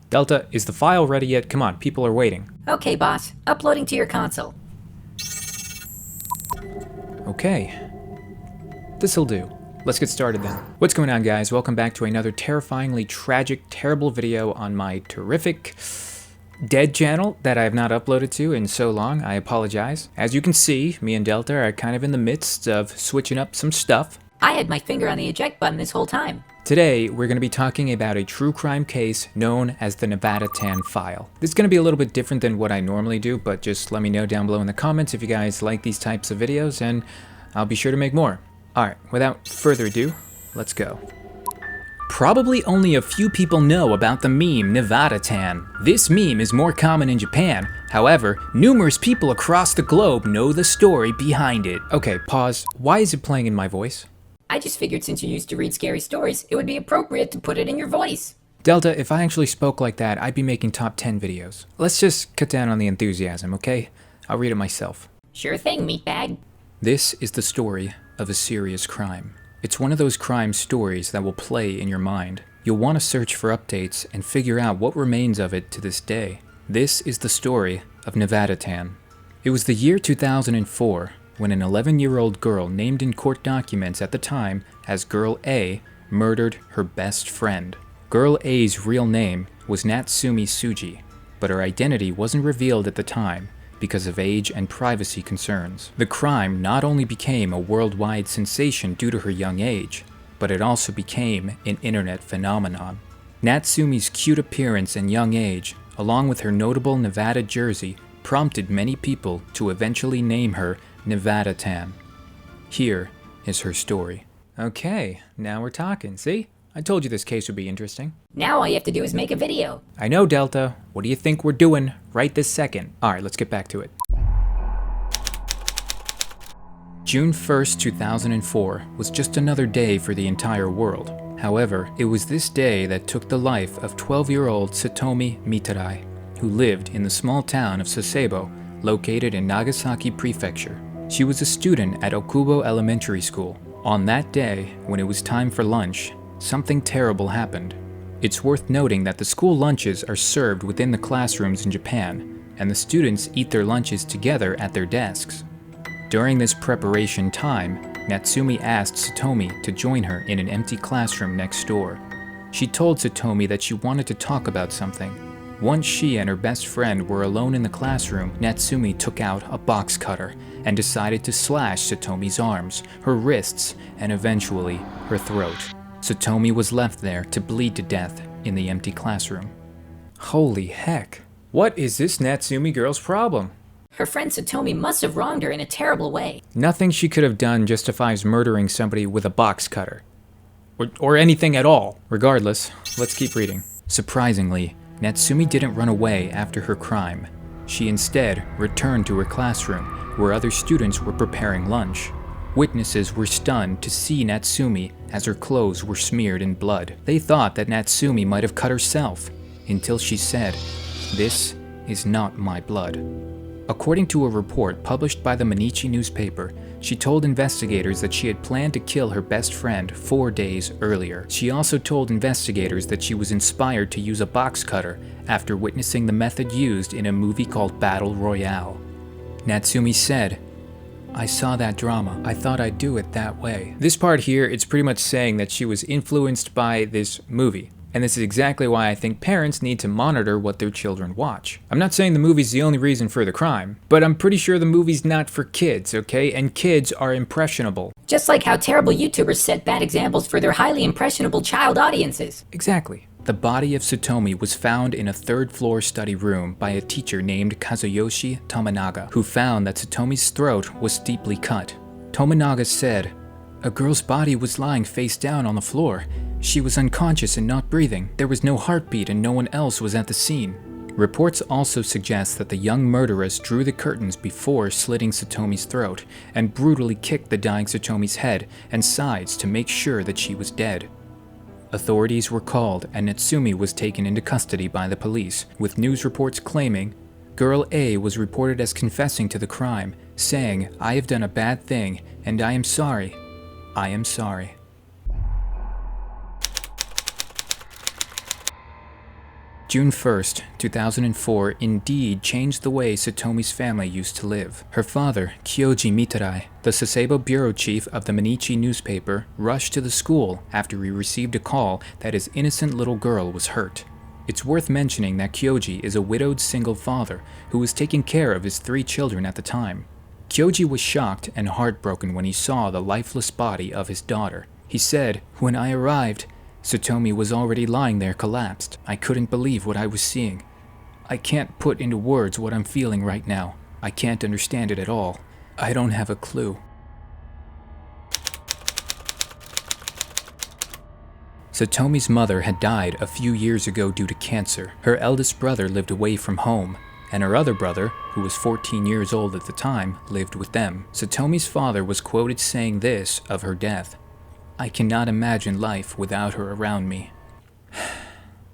Delta, is the file ready yet? Come on, people are waiting. Okay, boss. Uploading to your console. Okay. This'll do. Let's get started then. What's going on, guys? Welcome back to another terrifyingly tragic, terrible video on my terrific dead channel that I have not uploaded to in so long. I apologize. As you can see, me and Delta are kind of in the midst of switching up some stuff. I had my finger on the eject button this whole time. Today, we're going to be talking about a true crime case known as the Nevada Tan File. This is going to be a little bit different than what I normally do, but just let me know down below in the comments if you guys like these types of videos, and I'll be sure to make more. Alright, without further ado, let's go. Probably only a few people know about the meme Nevada Tan. This meme is more common in Japan. However, numerous people across the globe know the story behind it. Okay, pause. Why is it playing in my voice? I just figured since you used to read scary stories, it would be appropriate to put it in your voice. Delta, if I actually spoke like that, I'd be making top 10 videos. Let's just cut down on the enthusiasm, okay? I'll read it myself. Sure thing, meatbag. This is the story of a serious crime. It's one of those crime stories that will play in your mind. You'll want to search for updates and figure out what remains of it to this day. This is the story of Nevada Tan. It was the year 2004 when an 11-year-old girl named in court documents at the time as Girl A murdered her best friend. Girl A's real name was Natsumi Tsuji, but her identity wasn't revealed at the time because of age and privacy concerns. The crime not only became a worldwide sensation due to her young age, but it also became an internet phenomenon. Natsumi's cute appearance and young age, along with her notable Nevada jersey, prompted many people to eventually name her Nevada Tan. Here is her story. Okay, now we're talking, see? I told you this case would be interesting. Now all you have to do is make a video. I know, Delta. What do you think we're doing right this second? Alright, let's get back to it. June 1st, 2004 was just another day for the entire world. However, it was this day that took the life of 12-year-old Satomi Mitarai, who lived in the small town of Sasebo, located in Nagasaki Prefecture. She was a student at Okubo Elementary School. On that day, when it was time for lunch, something terrible happened. It's worth noting that the school lunches are served within the classrooms in Japan, and the students eat their lunches together at their desks. During this preparation time, Natsumi asked Satomi to join her in an empty classroom next door. She told Satomi that she wanted to talk about something. Once she and her best friend were alone in the classroom, Natsumi took out a box cutter and decided to slash Satomi's arms, her wrists, and eventually her throat. Satomi was left there to bleed to death in the empty classroom. Holy heck. What is this Natsumi girl's problem? Her friend Satomi must have wronged her in a terrible way. Nothing she could have done justifies murdering somebody with a box cutter. Or anything at all. Regardless, let's keep reading. Surprisingly, Natsumi didn't run away after her crime. She instead returned to her classroom, where other students were preparing lunch. Witnesses were stunned to see Natsumi as her clothes were smeared in blood. They thought that Natsumi might have cut herself, until she said, "This is not my blood." According to a report published by the Mainichi newspaper, she told investigators that she had planned to kill her best friend 4 days earlier. She also told investigators that she was inspired to use a box cutter after witnessing the method used in a movie called Battle Royale. Natsumi said, "I saw that drama. I thought I'd do it that way." This part here, it's pretty much saying that she was influenced by this movie. And this is exactly why I think parents need to monitor what their children watch. I'm not saying the movie's the only reason for the crime, but I'm pretty sure the movie's not for kids, okay? And kids are impressionable. Just like how terrible YouTubers set bad examples for their highly impressionable child audiences. Exactly. The body of Satomi was found in a third-floor study room by a teacher named Kazuyoshi Tominaga, who found that Satomi's throat was deeply cut. Tominaga said, "A girl's body was lying face down on the floor. She was unconscious and not breathing. There was no heartbeat and no one else was at the scene." Reports also suggest that the young murderess drew the curtains before slitting Satomi's throat and brutally kicked the dying Satomi's head and sides to make sure that she was dead. Authorities were called and Natsumi was taken into custody by the police, with news reports claiming Girl A was reported as confessing to the crime, saying, "I have done a bad thing and I am sorry. I am sorry." June 1st, 2004 indeed changed the way Satomi's family used to live. Her father, Kyoji Mitarai, the Sasebo bureau chief of the Mainichi newspaper, rushed to the school after he received a call that his innocent little girl was hurt. It's worth mentioning that Kyoji is a widowed single father who was taking care of his 3 children at the time. Kyoji was shocked and heartbroken when he saw the lifeless body of his daughter. He said, "When I arrived, Satomi was already lying there collapsed. I couldn't believe what I was seeing. I can't put into words what I'm feeling right now. I can't understand it at all. I don't have a clue." Satomi's mother had died a few years ago due to cancer. Her eldest brother lived away from home, and her other brother, who was 14 years old at the time, lived with them. Satomi's father was quoted saying this of her death: "I cannot imagine life without her around me."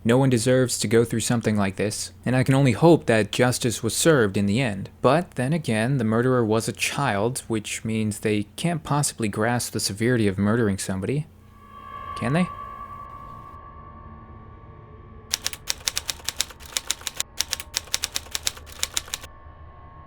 No one deserves to go through something like this, and I can only hope that justice was served in the end. But then again, the murderer was a child, which means they can't possibly grasp the severity of murdering somebody. Can they?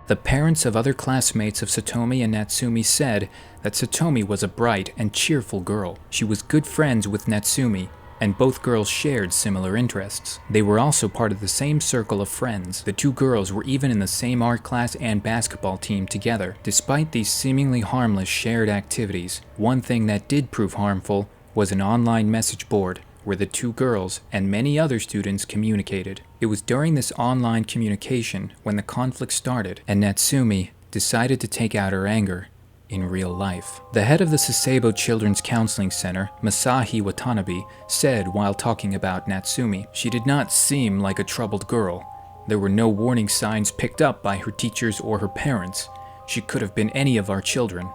The parents of other classmates of Satomi and Natsumi said that Satomi was a bright and cheerful girl. She was good friends with Natsumi, and both girls shared similar interests. They were also part of the same circle of friends. The 2 girls were even in the same art class and basketball team together. Despite these seemingly harmless shared activities, one thing that did prove harmful was an online message board where the 2 girls and many other students communicated. It was during this online communication when the conflict started, and Natsumi decided to take out her anger in real life. The head of the Sasebo Children's Counseling Center, Masahi Watanabe, said while talking about Natsumi, "She did not seem like a troubled girl. There were no warning signs picked up by her teachers or her parents. She could have been any of our children."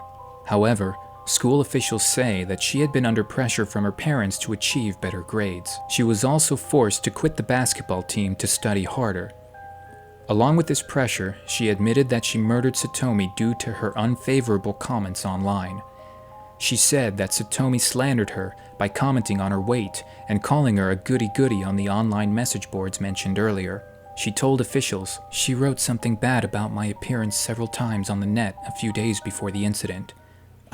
However, school officials say that she had been under pressure from her parents to achieve better grades. She was also forced to quit the basketball team to study harder. Along with this pressure, she admitted that she murdered Satomi due to her unfavorable comments online. She said that Satomi slandered her by commenting on her weight and calling her a goody-goody on the online message boards mentioned earlier. She told officials, "She wrote something bad about my appearance several times on the net a few days before the incident.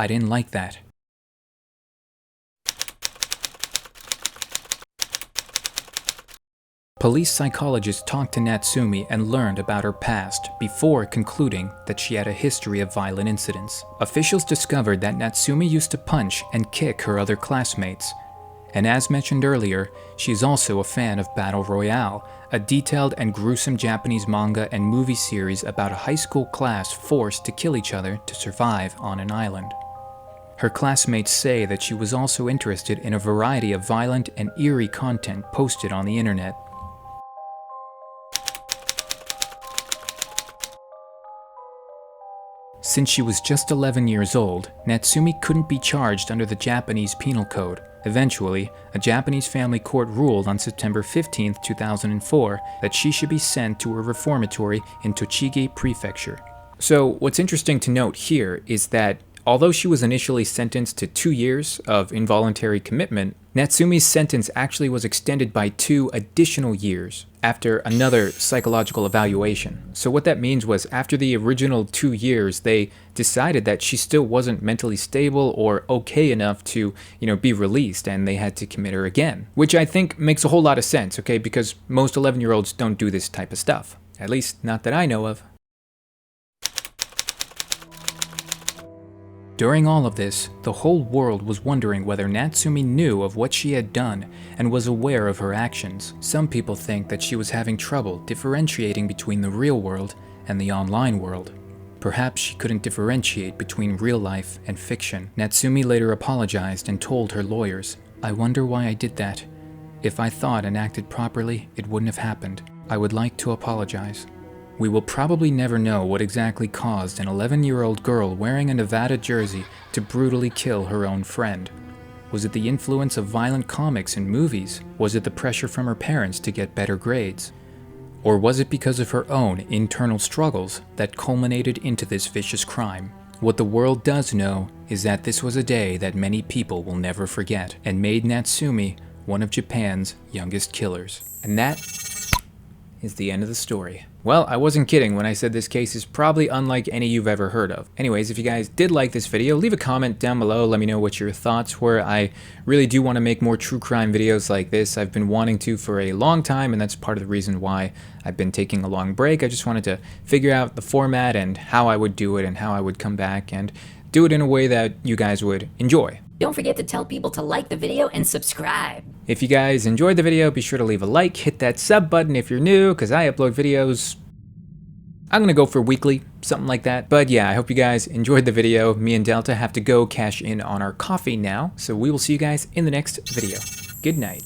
I didn't like that." Police psychologists talked to Natsumi and learned about her past before concluding that she had a history of violent incidents. Officials discovered that Natsumi used to punch and kick her other classmates. And as mentioned earlier, she is also a fan of Battle Royale, a detailed and gruesome Japanese manga and movie series about a high school class forced to kill each other to survive on an island. Her classmates say that she was also interested in a variety of violent and eerie content posted on the internet. Since she was just 11 years old, Natsumi couldn't be charged under the Japanese Penal Code. Eventually, a Japanese family court ruled on September 15, 2004, that she should be sent to a reformatory in Tochigi Prefecture. So, what's interesting to note here is that although she was initially sentenced to 2 years of involuntary commitment, Natsumi's sentence actually was extended by 2 additional years after another psychological evaluation. So what that means was after the original 2 years, they decided that she still wasn't mentally stable or okay enough to, be released, and they had to commit her again. Which I think makes a whole lot of sense, okay? Because most 11-year-olds don't do this type of stuff. At least not that I know of. During all of this, the whole world was wondering whether Natsumi knew of what she had done and was aware of her actions. Some people think that she was having trouble differentiating between the real world and the online world. Perhaps she couldn't differentiate between real life and fiction. Natsumi later apologized and told her lawyers, "I wonder why I did that. If I thought and acted properly, it wouldn't have happened. I would like to apologize." We will probably never know what exactly caused an 11-year-old girl wearing a Nevada jersey to brutally kill her own friend. Was it the influence of violent comics and movies? Was it the pressure from her parents to get better grades? Or was it because of her own internal struggles that culminated into this vicious crime? What the world does know is that this was a day that many people will never forget and made Natsumi one of Japan's youngest killers. And that is the end of the story. Well, I wasn't kidding when I said this case is probably unlike any you've ever heard of. Anyways, if you guys did like this video, leave a comment down below. Let me know what your thoughts were. I really do want to make more true crime videos like this. I've been wanting to for a long time, and that's part of the reason why I've been taking a long break. I just wanted to figure out the format and how I would do it and how I would come back and do it in a way that you guys would enjoy. Don't forget to tell people to like the video and subscribe. If you guys enjoyed the video, be sure to leave a like, hit that sub button if you're new, because I upload videos, I'm gonna go for weekly, something like that. But yeah, I hope you guys enjoyed the video. Me and Delta have to go cash in on our coffee now, so we will see you guys in the next video. Good night.